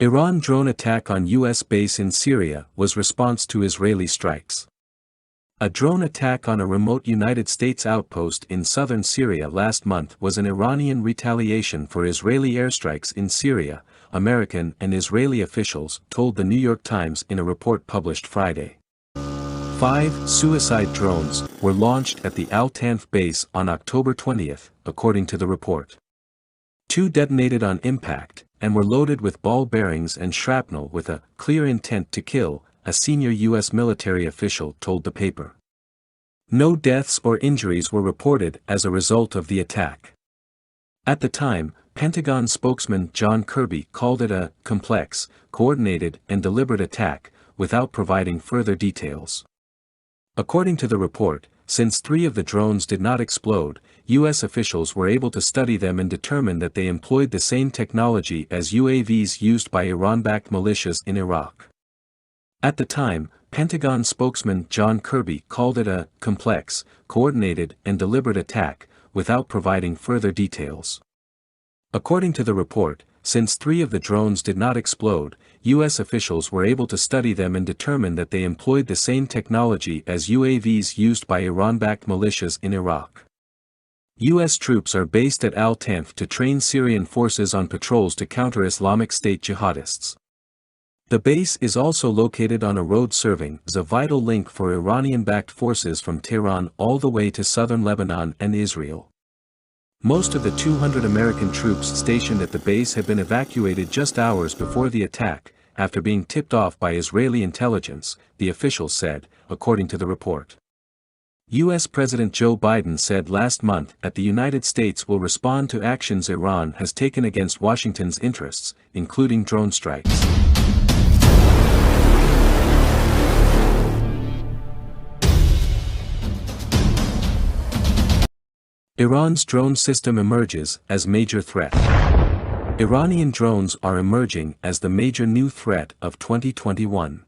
Iran drone attack on U.S. base in Syria was response to Israeli strikes. A drone attack on a remote United States outpost in southern Syria last month was an Iranian retaliation for Israeli airstrikes in Syria, American and Israeli officials told the New York Times in a report published Friday. 5 suicide drones were launched at the Al-Tanf base on October 20, according to the report. 2 detonated on impact, and were loaded with ball bearings and shrapnel with a clear intent to kill, a senior U.S. military official told the paper. No deaths or injuries were reported as a result of the attack. At the time, Pentagon spokesman John Kirby called it a complex, coordinated and deliberate attack, without providing further details. According to the report, since 3 of the drones did not explode, U.S. officials were able to study them and determine that they employed the same technology as UAVs used by Iran-backed militias in Iraq. At the time, Pentagon spokesman John Kirby called it a complex, coordinated and deliberate attack, without providing further details. According to the report, since 3 of the drones did not explode, U.S. officials were able to study them and determine that they employed the same technology as UAVs used by Iran-backed militias in Iraq. U.S. troops are based at Al-Tanf to train Syrian forces on patrols to counter Islamic State jihadists. The base is also located on a road serving as a vital link for Iranian-backed forces from Tehran all the way to southern Lebanon and Israel. Most of the 200 American troops stationed at the base had been evacuated just hours before the attack, after being tipped off by Israeli intelligence, the officials said, according to the report. U.S. President Joe Biden said last month that the United States will respond to actions Iran has taken against Washington's interests, including drone strikes. Iran's drone system emerges as major threat. Iranian drones are emerging as the major new threat of 2021.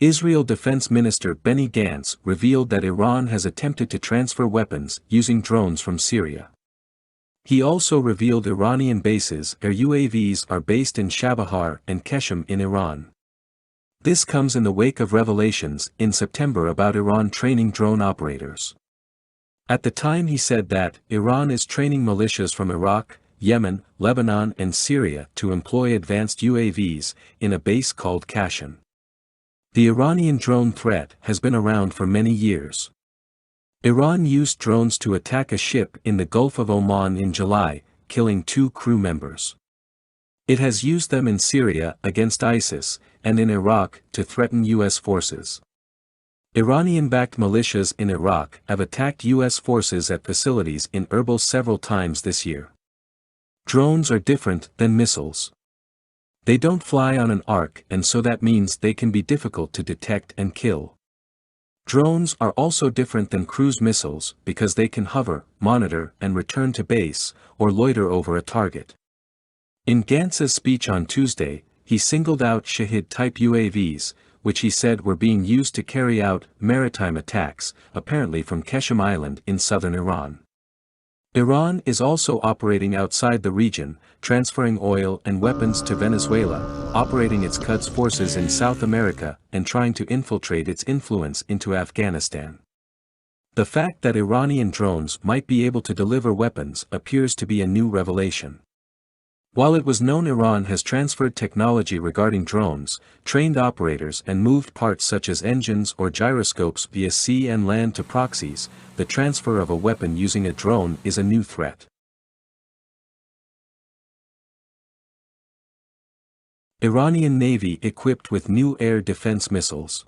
Israel Defense Minister Benny Gantz revealed that Iran has attempted to transfer weapons using drones from Syria. He also revealed Iranian bases where UAVs are based in Chabahar and Keshem in Iran. This comes in the wake of revelations in September about Iran training drone operators. At the time he said that Iran is training militias from Iraq, Yemen, Lebanon and Syria to employ advanced UAVs in a base called Kashan. The Iranian drone threat has been around for many years. Iran used drones to attack a ship in the Gulf of Oman in July, killing 2 crew members. It has used them in Syria against ISIS, and in Iraq to threaten U.S. forces. Iranian-backed militias in Iraq have attacked U.S. forces at facilities in Erbil several times this year. Drones are different than missiles. They don't fly on an arc, and so that means they can be difficult to detect and kill. Drones are also different than cruise missiles because they can hover, monitor and return to base, or loiter over a target. In Gantz's speech on Tuesday, he singled out Shahid-type UAVs, which he said were being used to carry out maritime attacks, apparently from Keshem Island in southern Iran. Iran is also operating outside the region, transferring oil and weapons to Venezuela, operating its Quds forces in South America, and trying to infiltrate its influence into Afghanistan. The fact that Iranian drones might be able to deliver weapons appears to be a new revelation. While it was known Iran has transferred technology regarding drones, trained operators and moved parts such as engines or gyroscopes via sea and land to proxies, the transfer of a weapon using a drone is a new threat. Iranian Navy equipped with new air defense missiles.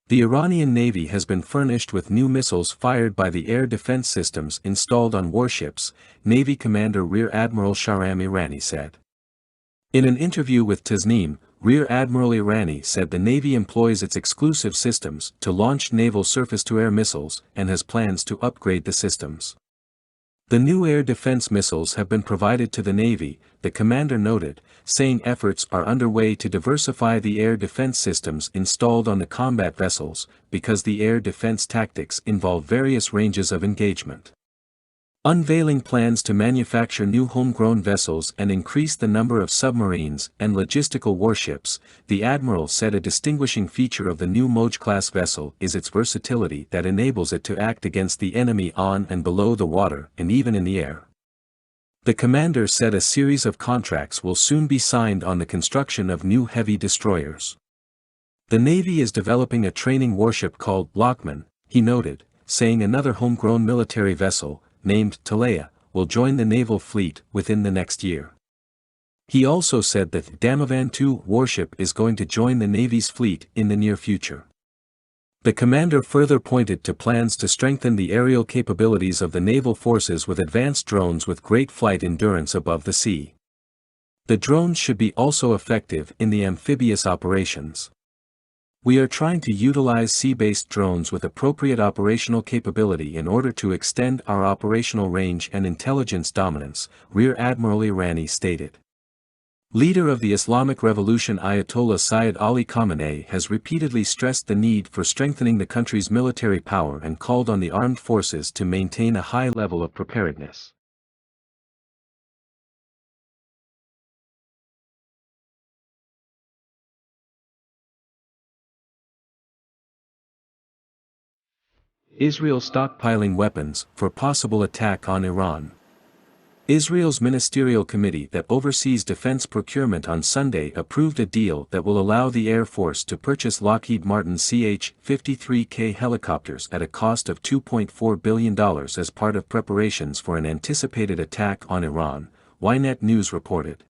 The Iranian Navy has been furnished with new missiles fired by the air defense systems installed on warships, Navy Commander Rear Admiral Shahram Irani said. In an interview with Tasneem, Rear Admiral Irani said the Navy employs its exclusive systems to launch naval surface-to-air missiles and has plans to upgrade the systems. The new air defense missiles have been provided to the Navy, the commander noted, saying efforts are underway to diversify the air defense systems installed on the combat vessels, because the air defense tactics involve various ranges of engagement. Unveiling plans to manufacture new homegrown vessels and increase the number of submarines and logistical warships, the admiral said a distinguishing feature of the new Moj-class vessel is its versatility that enables it to act against the enemy on and below the water and even in the air. The commander said a series of contracts will soon be signed on the construction of new heavy destroyers. The Navy is developing a training warship called Lockman, he noted, saying another homegrown military vessel, named Talea, will join the naval fleet within the next year. He also said that the Damavan II warship is going to join the Navy's fleet in the near future. The commander further pointed to plans to strengthen the aerial capabilities of the naval forces with advanced drones with great flight endurance above the sea. The drones should be also effective in the amphibious operations. We are trying to utilize sea-based drones with appropriate operational capability in order to extend our operational range and intelligence dominance, Rear Admiral Irani stated. Leader of the Islamic Revolution Ayatollah Sayyid Ali Khamenei has repeatedly stressed the need for strengthening the country's military power and called on the armed forces to maintain a high level of preparedness. Israel stockpiling weapons for possible attack on Iran. Israel's ministerial committee that oversees defense procurement on Sunday approved a deal that will allow the Air Force to purchase Lockheed Martin CH-53K helicopters at a cost of $2.4 billion as part of preparations for an anticipated attack on Iran, Ynet News reported.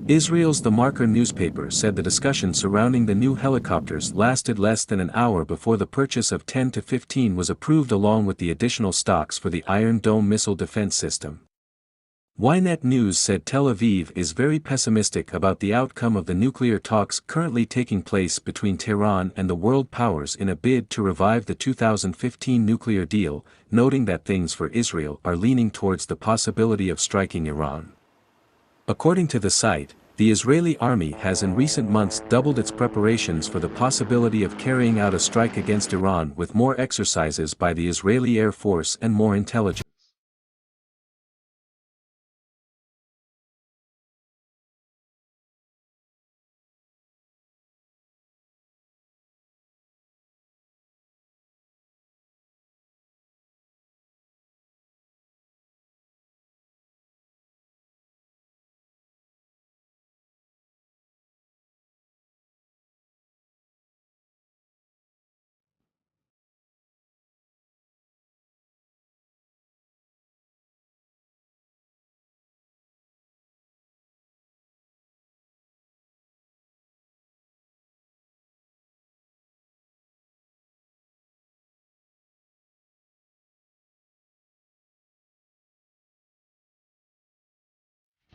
Israel's The Marker newspaper said the discussion surrounding the new helicopters lasted less than an hour before the purchase of 10 to 15 was approved along with the additional stocks for the Iron Dome missile defense system. Ynet News said Tel Aviv is very pessimistic about the outcome of the nuclear talks currently taking place between Tehran and the world powers in a bid to revive the 2015 nuclear deal, noting that things for Israel are leaning towards the possibility of striking Iran. According to the site, the Israeli army has in recent months doubled its preparations for the possibility of carrying out a strike against Iran with more exercises by the Israeli Air Force and more intelligence.